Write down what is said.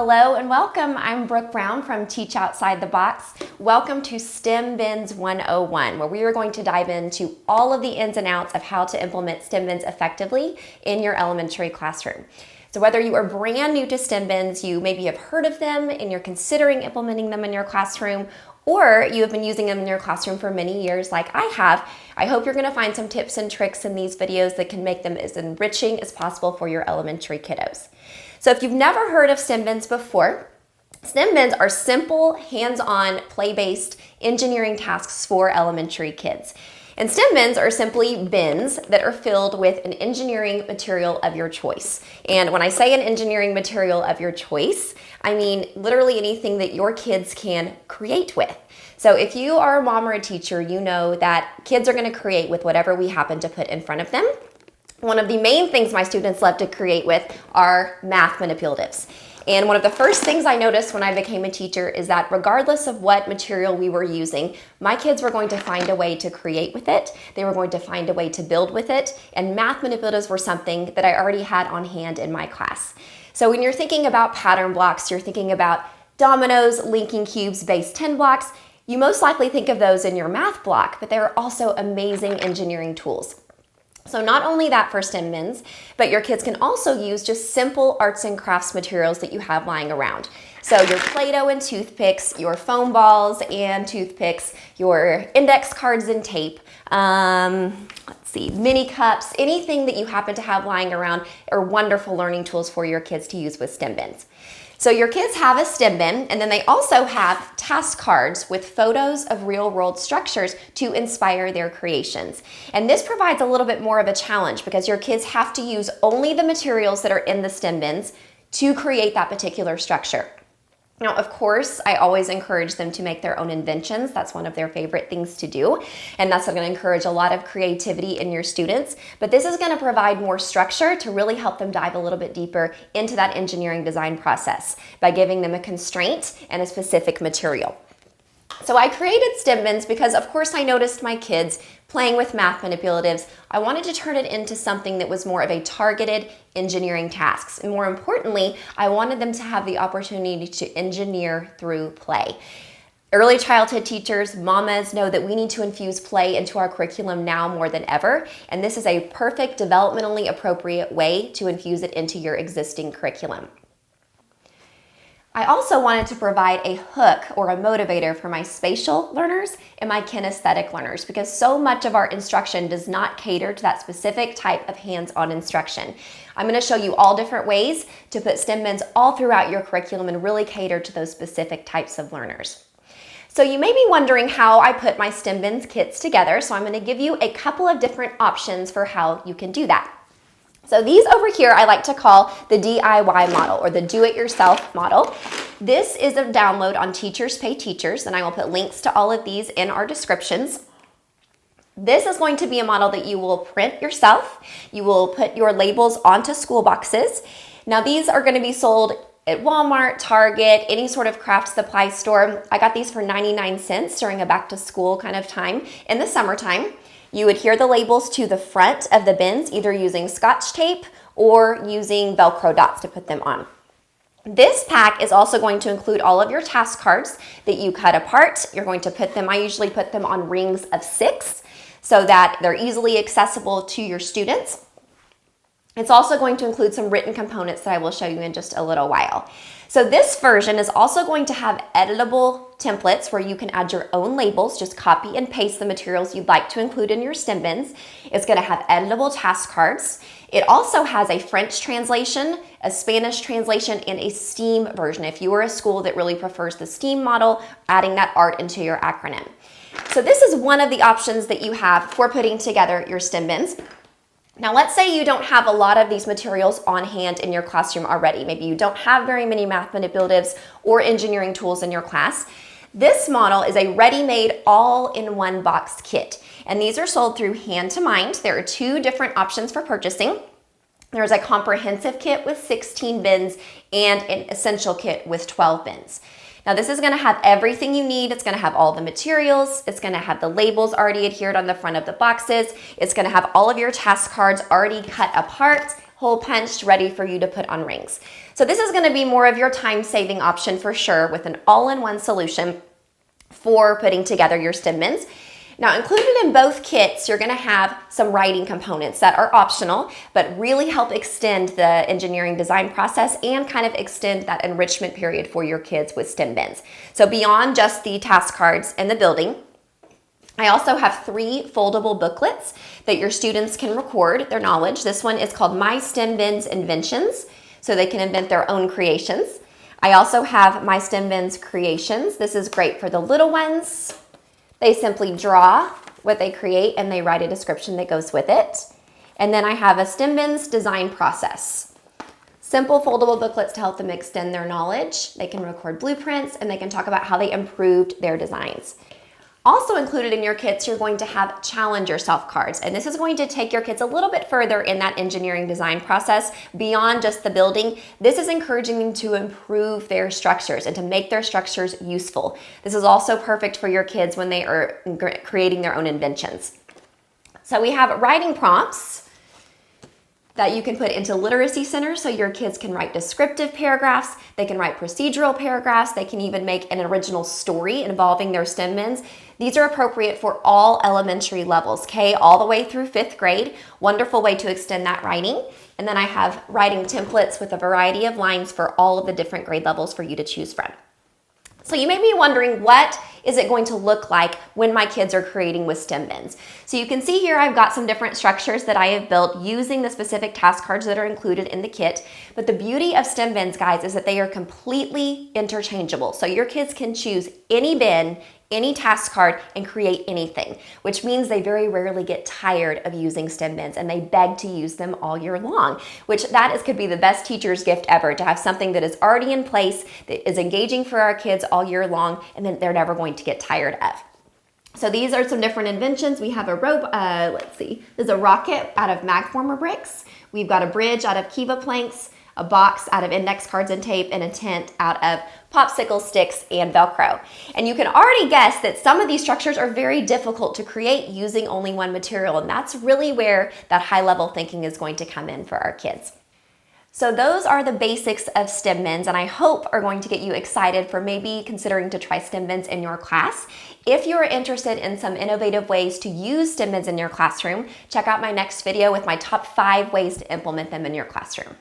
Hello and welcome. I'm Brooke Brown from Teach Outside the Box. Welcome to STEM Bins 101, where we are going to dive into all of the ins and outs of how to implement STEM Bins effectively in your elementary classroom. So whether you are brand new to STEM Bins, you maybe have heard of them and you're considering implementing them in your classroom, or you have been using them in your classroom for many years like I have, I hope you're going to find some tips and tricks in these videos that can make them as enriching as possible for your elementary kiddos. So if you've never heard of STEM Bins before, STEM Bins are simple, hands-on, play-based engineering tasks for elementary kids. And STEM Bins are simply bins that are filled with an engineering material of your choice. And when I say an engineering material of your choice, I mean literally anything that your kids can create with. So if you are a mom or a teacher, you know that kids are going to create with whatever we happen to put in front of them. One of the main things my students love to create with are math manipulatives. And one of the first things I noticed when I became a teacher is that regardless of what material we were using, my kids were going to find a way to create with it. They were going to find a way to build with it. And math manipulatives were something that I already had on hand in my class. So when you're thinking about pattern blocks, you're thinking about dominoes, linking cubes, base 10 blocks, you most likely think of those in your math block, but they're also amazing engineering tools. So not only that for STEM Bins, but your kids can also use just simple arts and crafts materials that you have lying around. So your Play-Doh and toothpicks, your foam balls and toothpicks, your index cards and tape, mini cups, anything that you happen to have lying around are wonderful learning tools for your kids to use with STEM Bins. So your kids have a STEM bin, and then they also have task cards with photos of real-world structures to inspire their creations. And this provides a little bit more of a challenge because your kids have to use only the materials that are in the STEM bins to create that particular structure. Now, of course, I always encourage them to make their own inventions. That's one of their favorite things to do. And that's going to encourage a lot of creativity in your students. But this is going to provide more structure to really help them dive a little bit deeper into that engineering design process by giving them a constraint and a specific material. So I created STEM Bins because, of course, I noticed my kids playing with math manipulatives. I wanted to turn it into something that was more of a targeted engineering tasks. And more importantly, I wanted them to have the opportunity to engineer through play. Early childhood teachers, mamas know that we need to infuse play into our curriculum now more than ever. And this is a perfect developmentally appropriate way to infuse it into your existing curriculum. I also wanted to provide a hook or a motivator for my spatial learners and my kinesthetic learners because so much of our instruction does not cater to that specific type of hands-on instruction. I'm going to show you all different ways to put STEM Bins all throughout your curriculum and really cater to those specific types of learners. So you may be wondering how I put my STEM Bins kits together, so I'm going to give you a couple of different options for how you can do that. So these over here I like to call the DIY model or the do-it-yourself model. This is a download on Teachers Pay Teachers, and I will put links to all of these in our descriptions. This is going to be a model that you will print yourself. You will put your labels onto school boxes. Now these are going to be sold at Walmart, Target, any sort of craft supply store. I got these for 99 cents during a back to school kind of time in the summertime. You adhere the labels to the front of the bins, either using Scotch tape or using Velcro dots to put them on. This pack is also going to include all of your task cards that you cut apart. You're going to put them, I usually put them on rings of 6 so that they're easily accessible to your students. It's also going to include some written components that I will show you in just a little while. So this version is also going to have editable templates where you can add your own labels, just copy and paste the materials you'd like to include in your STEM Bins. It's going to have editable task cards. It also has a French translation, a Spanish translation, and a STEAM version. If you are a school that really prefers the STEAM model, adding that art into your acronym. So this is one of the options that you have for putting together your STEM Bins. Now let's say you don't have a lot of these materials on hand in your classroom already. Maybe you don't have very many math manipulatives or engineering tools in your class. This model is a ready-made all-in-one box kit, and these are sold through Hand to Mind. There are 2 different options for purchasing. There's a comprehensive kit with 16 bins and an essential kit with 12 bins. Now this is going to have everything you need. It's going to have all the materials. It's going to have the labels already adhered on the front of the boxes. It's going to have all of your task cards already cut apart, hole punched, ready for you to put on rings. So this is going to be more of your time-saving option for sure, with an all-in-one solution for putting together your stem bins. Now, included in both kits, you're going to have some writing components that are optional, but really help extend the engineering design process and kind of extend that enrichment period for your kids with stem bins. So beyond just the task cards and the building, I also have 3 foldable booklets that your students can record their knowledge. This one is called My STEM Bins Inventions, so they can invent their own creations. I also have My STEM Bins Creations. This is great for the little ones. They simply draw what they create and they write a description that goes with it. And then I have a STEM Bins Design Process. Simple foldable booklets to help them extend their knowledge. They can record blueprints and they can talk about how they improved their designs. Also included in your kits, you're going to have Challenge Yourself cards. And this is going to take your kids a little bit further in that engineering design process beyond just the building. This is encouraging them to improve their structures and to make their structures useful. This is also perfect for your kids when they are creating their own inventions. So we have writing prompts that you can put into literacy centers so your kids can write descriptive paragraphs, they can write procedural paragraphs, they can even make an original story involving their STEM bins. These are appropriate for all elementary levels, K all the way through 5th grade. Wonderful way to extend that writing. And then I have writing templates with a variety of lines for all of the different grade levels for you to choose from. So you may be wondering, what is it going to look like when my kids are creating with stem bins? So you can see here I've got some different structures that I have built using the specific task cards that are included in the kit. But the beauty of stem bins, guys, is that they are completely interchangeable. So your kids can choose any bin, any task card, and create anything, which means they very rarely get tired of using stem bins and they beg to use them all year long, which could be the best teacher's gift ever, to have something that is already in place that is engaging for our kids all year long and then they're never going to get tired of. So these are some different inventions. We have a there's a rocket out of Magformer bricks. We've got a bridge out of Kiva planks, a box out of index cards and tape, and a tent out of popsicle sticks and Velcro. And you can already guess that some of these structures are very difficult to create using only one material, and that's really where that high-level thinking is going to come in for our kids. So those are the basics of stem bins, and I hope are going to get you excited for maybe considering to try stem bins in your class. If you're interested in some innovative ways to use stem bins in your classroom, check out my next video with my top 5 ways to implement them in your classroom.